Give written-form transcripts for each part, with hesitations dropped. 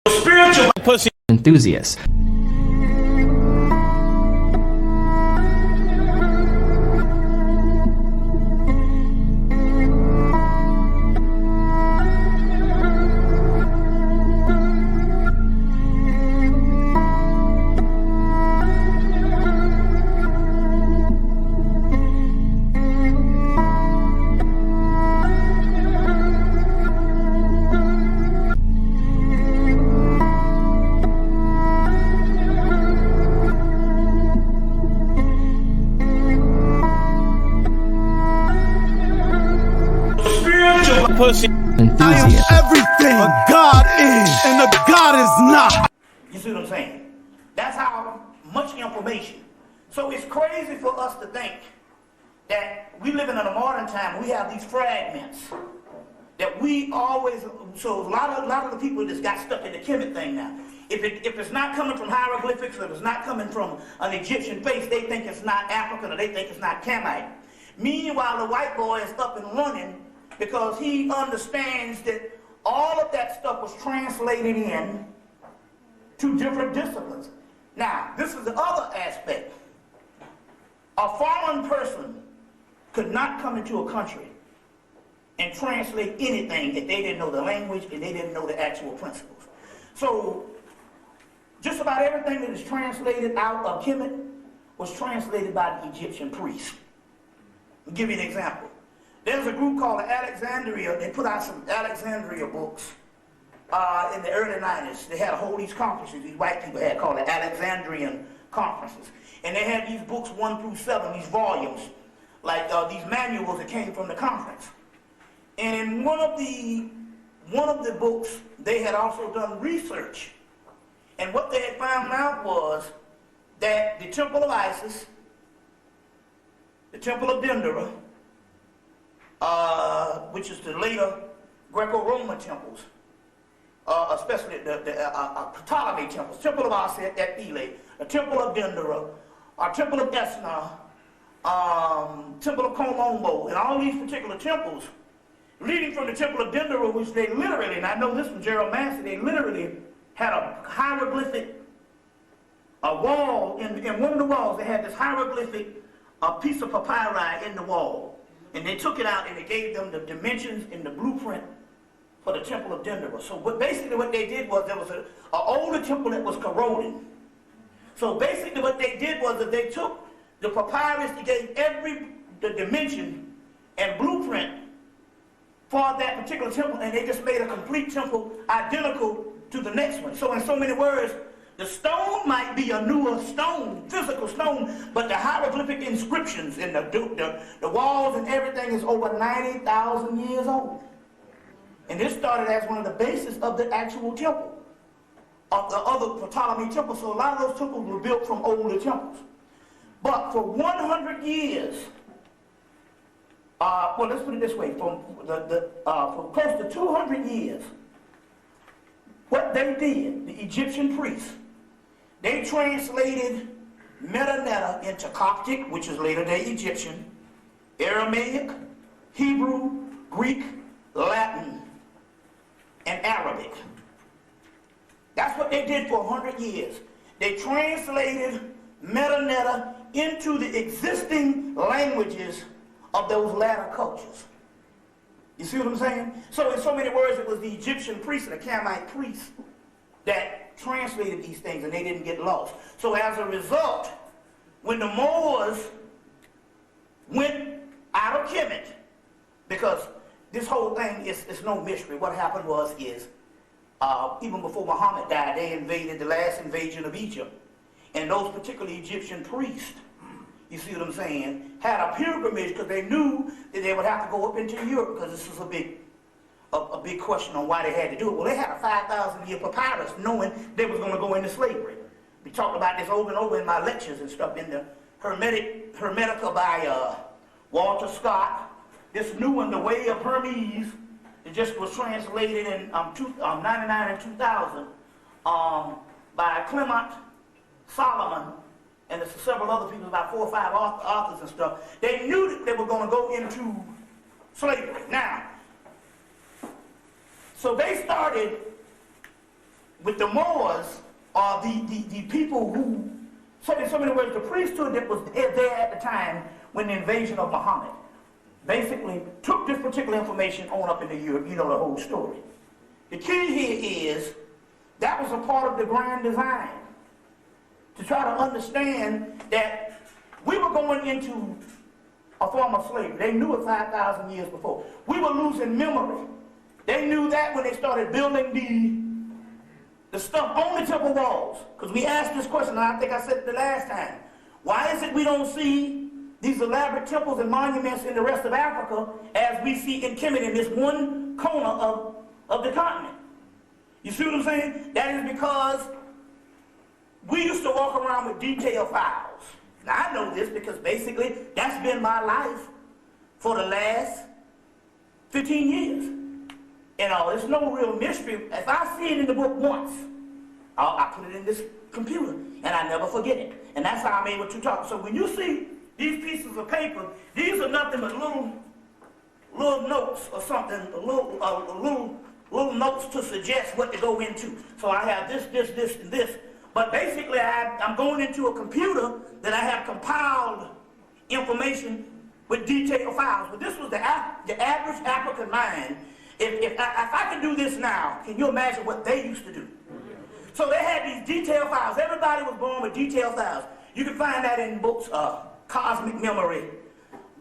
Spiritual pussy enthusiasts. Pussy enthusiast. I am everything a God is, and a God is not. You see what I'm saying? That's how much information. So it's crazy for us to think that we live in a modern time. We have these fragments that we always. So a lot of the people just got stuck in the Kemet thing now. If it's not coming from hieroglyphics, or if it's not coming from an Egyptian face, they think it's not African, or they think it's not Camite. Meanwhile, the white boy is up and running, because he understands that all of that stuff was translated in to different disciplines. Now, this is the other aspect. A foreign person could not come into a country and translate anything if they didn't know the language and they didn't know the actual principles. So, just about everything that is translated out of Kemet was translated by the Egyptian priest. I'll give you an example. There's a group called Alexandria. They put out some Alexandria books in the early 90s. They had these conferences, these white people had called the Alexandrian conferences. And they had these books 1 through 7, these volumes, like these manuals that came from the conference. And in one of the books, they had also done research. And what they had found out was that the Temple of Isis, the Temple of Dendera, which is the later Greco-Roman temples, especially the Ptolemy temples, Temple of Aset at Philae, the Temple of Dendera, Temple of Esna, Temple of Komombo, and all these particular temples, leading from the Temple of Dendera, which they literally, and I know this from Gerald Massey, they literally had a hieroglyphic wall, in one of the walls, they had this hieroglyphic piece of papyri in the wall. And they took it out and they gave them the dimensions in the blueprint for the Temple of Dendera. So basically what they did was there was an older temple that was corroding. So basically what they did was that they took the papyrus, they gave the dimension and blueprint for that particular temple, and they just made a complete temple identical to the next one. So in so many words, the stone might be a newer stone, physical stone, but the hieroglyphic inscriptions and the walls and everything is over 90,000 years old. And this started as one of the bases of the actual temple, of the other Ptolemy temples. So a lot of those temples were built from older temples. But for 100 years, well, let's put it this way, for close to 200 years, what they did, the Egyptian priests, they translated Metanetta into Coptic, which is later day Egyptian, Aramaic, Hebrew, Greek, Latin, and Arabic. That's what they did for 100 years. They translated Metanetta into the existing languages of those latter cultures. You see what I'm saying? So in so many words, it was the Egyptian priests and the Camite priests that translated these things, and they didn't get lost. So as a result, when the Moors went out of Kemet, because this whole thing is no mystery. What happened was even before Muhammad died, they invaded the last invasion of Egypt. And those particular Egyptian priests, you see what I'm saying, had a pilgrimage because they knew that they would have to go up into Europe, because this was a big question on why they had to do it. Well, they had a 5,000-year papyrus knowing they was going to go into slavery. We talked about this over and over in my lectures and stuff, in the Hermetica by Walter Scott. This new one, The Way of Hermes, it just was translated in 99 and 2000 by Clement Solomon, and there's several other people, about 4 or 5 authors and stuff. They knew that they were going to go into slavery. Now, so they started with the Moors, are the people who, so in so many words, the priesthood that was there at the time when the invasion of Muhammad basically took this particular information on up into Europe. You know the whole story. The key here is that was a part of the grand design, to try to understand that we were going into a form of slavery. They knew it 5,000 years before. We were losing memory. They knew that when they started building the stuff on the temple walls. Because we asked this question, and I think I said it the last time. Why is it we don't see these elaborate temples and monuments in the rest of Africa as we see in Kemet, in this one corner of the continent? You see what I'm saying? That is because we used to walk around with detail files. Now I know this because basically that's been my life for the last 15 years. You know, it's no real mystery. If I see it in the book once, I put it in this computer and I never forget it. And that's how I'm able to talk. So when you see these pieces of paper, these are nothing but little notes or something, little notes to suggest what to go into. So I have this, and this. But basically, I'm going into a computer that I have compiled information with detailed files. But this was the average African mind. If I could do this now, can you imagine what they used to do? So they had these detailed files. Everybody was born with detailed files. You can find that in books, Cosmic Memory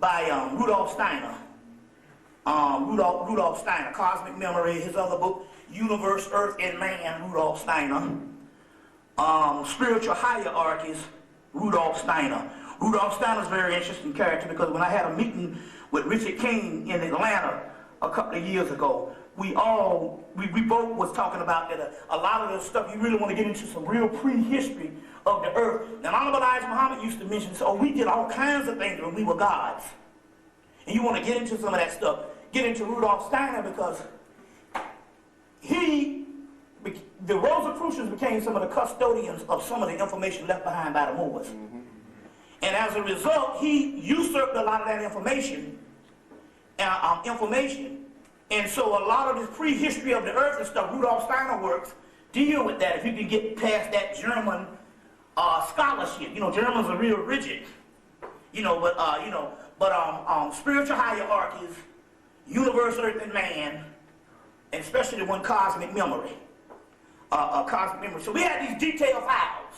by Rudolf Steiner. Rudolf Steiner, Cosmic Memory. His other book, Universe, Earth, and Man, Rudolf Steiner. Spiritual Hierarchies, Rudolf Steiner. Rudolf Steiner's a very interesting character because when I had a meeting with Richard King in Atlanta a couple of years ago, we both was talking about that a lot of the stuff you really want to get into some real prehistory of the earth. And Honorable Elijah Muhammad used to mention, so we did all kinds of things when we were gods. And you want to get into some of that stuff. Get into Rudolf Steiner because the Rosicrucians became some of the custodians of some of the information left behind by the Moors. And as a result, he usurped a lot of that information. And so a lot of this prehistory of the earth and stuff, Rudolf Steiner works, deal with that if you can get past that German scholarship. You know, Germans are real rigid. You know, but spiritual hierarchies, universe, earth, and man, and especially the one Cosmic Memory. Cosmic Memory. So we had these detailed files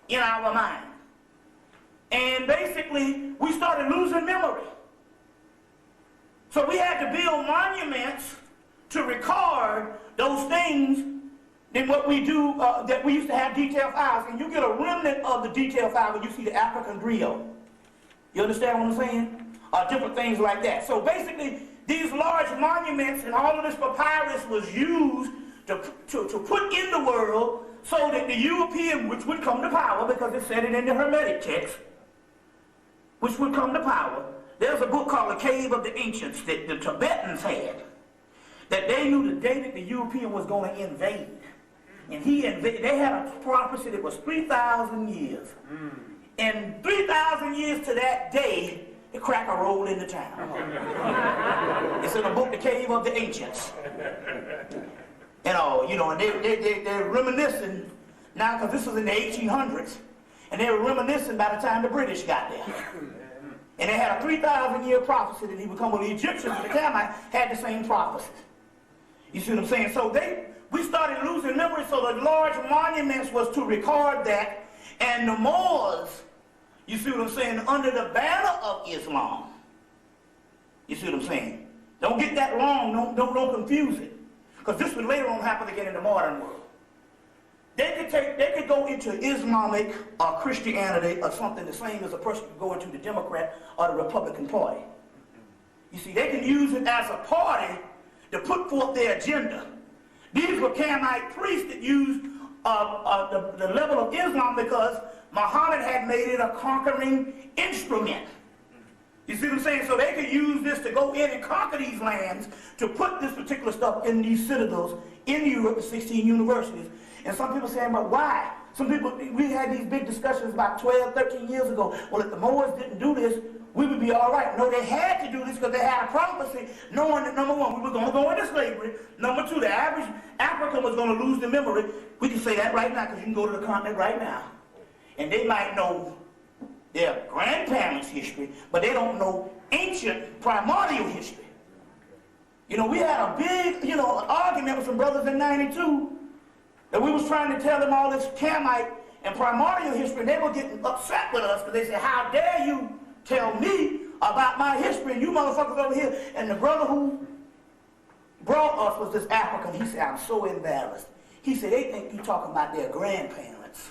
in our mind. And basically, we started losing memory. So we had to build monuments to record those things than what we do, that we used to have detailed files. And you get a remnant of the detailed file when you see the African griot. You understand what I'm saying? Different things like that. So basically, these large monuments and all of this papyrus was used to put in the world so that the European, which would come to power, because it said it in the Hermetic text, which would come to power. There's a book called The Cave of the Ancients that the Tibetans had, that they knew the day that the European was going to invade. And they had a prophecy that was 3,000 years. And 3,000 years to that day, the cracker rolled into town. It's in the book The Cave of the Ancients. And they're reminiscing now, because this was in the 1800s. And they were reminiscing by the time the British got there. And they had a 3,000-year prophecy that he would come. Well, the Egyptians and the Canaanites had the same prophecy. You see what I'm saying? So we started losing memory, so the large monuments was to record that. And the Moors, you see what I'm saying, under the banner of Islam. You see what I'm saying? Don't get that wrong. Don't confuse it. Because this would later on happen again in the modern world. They could go into Islamic or Christianity or something the same as a person could go into the Democrat or the Republican Party. You see, they can use it as a party to put forth their agenda. These were Canaanite priests that used the level of Islam because Muhammad had made it a conquering instrument. You see what I'm saying? So they could use this to go in and conquer these lands to put this particular stuff in these citadels in Europe, the 16 universities. And some people saying, but why? Some people, we had these big discussions about 12, 13 years ago. Well, if the Moors didn't do this, we would be all right. No, they had to do this because they had a prophecy knowing that, number one, we were going to go into slavery. Number two, the average African was going to lose their memory. We can say that right now because you can go to the continent right now. And they might know their grandparents' history, but they don't know ancient primordial history. You know, we had a big, argument with some brothers in 92 that we was trying to tell them all this Camite and primordial history, and they were getting upset with us because they said, how dare you tell me about my history and you motherfuckers over here. And the brother who brought us was this African. He said, I'm so embarrassed. He said, they think you're talking about their grandparents.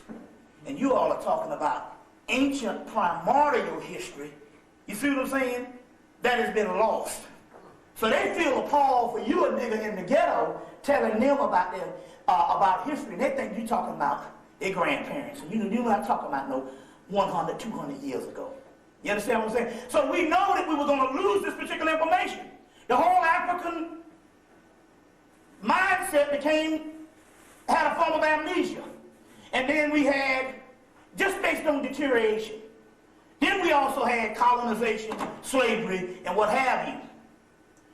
And you all are talking about ancient primordial history. You see what I'm saying? That has been lost. So they feel appalled for you a nigga in the ghetto telling them about history. And they think you're talking about their grandparents. And you're not talking about no 100, 200 years ago. You understand what I'm saying? So we know that we were going to lose this particular information. The whole African mindset had a form of amnesia. And then we had, just based on deterioration. Then we also had colonization, slavery, and what have you.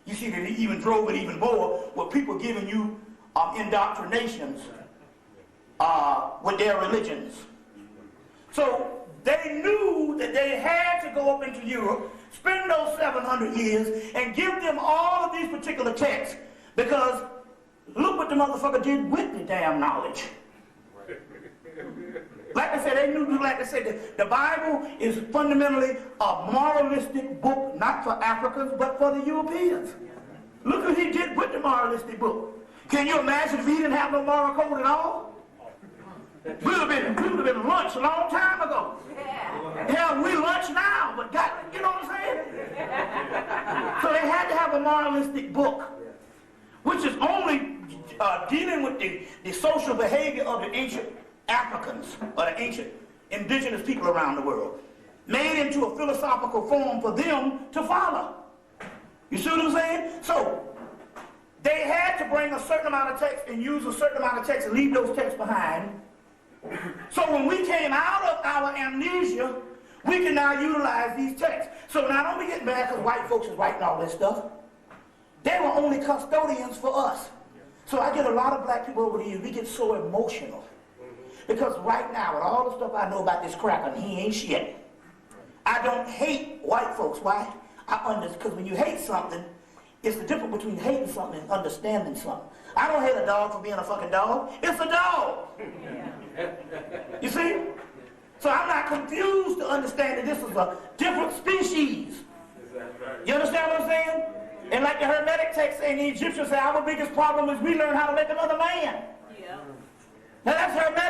You see that it even drove it even more with people giving you indoctrinations with their religions. So they knew that they had to go up into Europe, spend those 700 years, and give them all of these particular texts, because look what the motherfucker did with the damn knowledge. Like I said, they knew, like I said, the Bible is fundamentally a moralistic book, not for Africans, but for the Europeans. Look what he did with the moralistic book. Can you imagine if he didn't have no moral code at all? We would have been lunch a long time ago. Yeah, we lunch now, but you know what I'm saying? So they had to have a moralistic book, which is only dealing with the social behavior of the ancient Africans, or the ancient indigenous people around the world, made into a philosophical form for them to follow. You see what I'm saying? So they had to bring a certain amount of text and use a certain amount of text and leave those texts behind. So when we came out of our amnesia, we can now utilize these texts. So now don't be getting mad because white folks is writing all this stuff. They were only custodians for us. So I get a lot of black people over the years, we get so emotional. Because right now, with all the stuff I know about this cracker, he ain't shit. I don't hate white folks. Why? Because when you hate something, it's the difference between hating something and understanding something. I don't hate a dog for being a fucking dog. It's a dog. You see? So I'm not confused to understand that this is a different species. You understand what I'm saying? And like the Hermetic text saying, the Egyptians say, our biggest problem is we learn how to make another man. Yeah. Now that's Hermetic.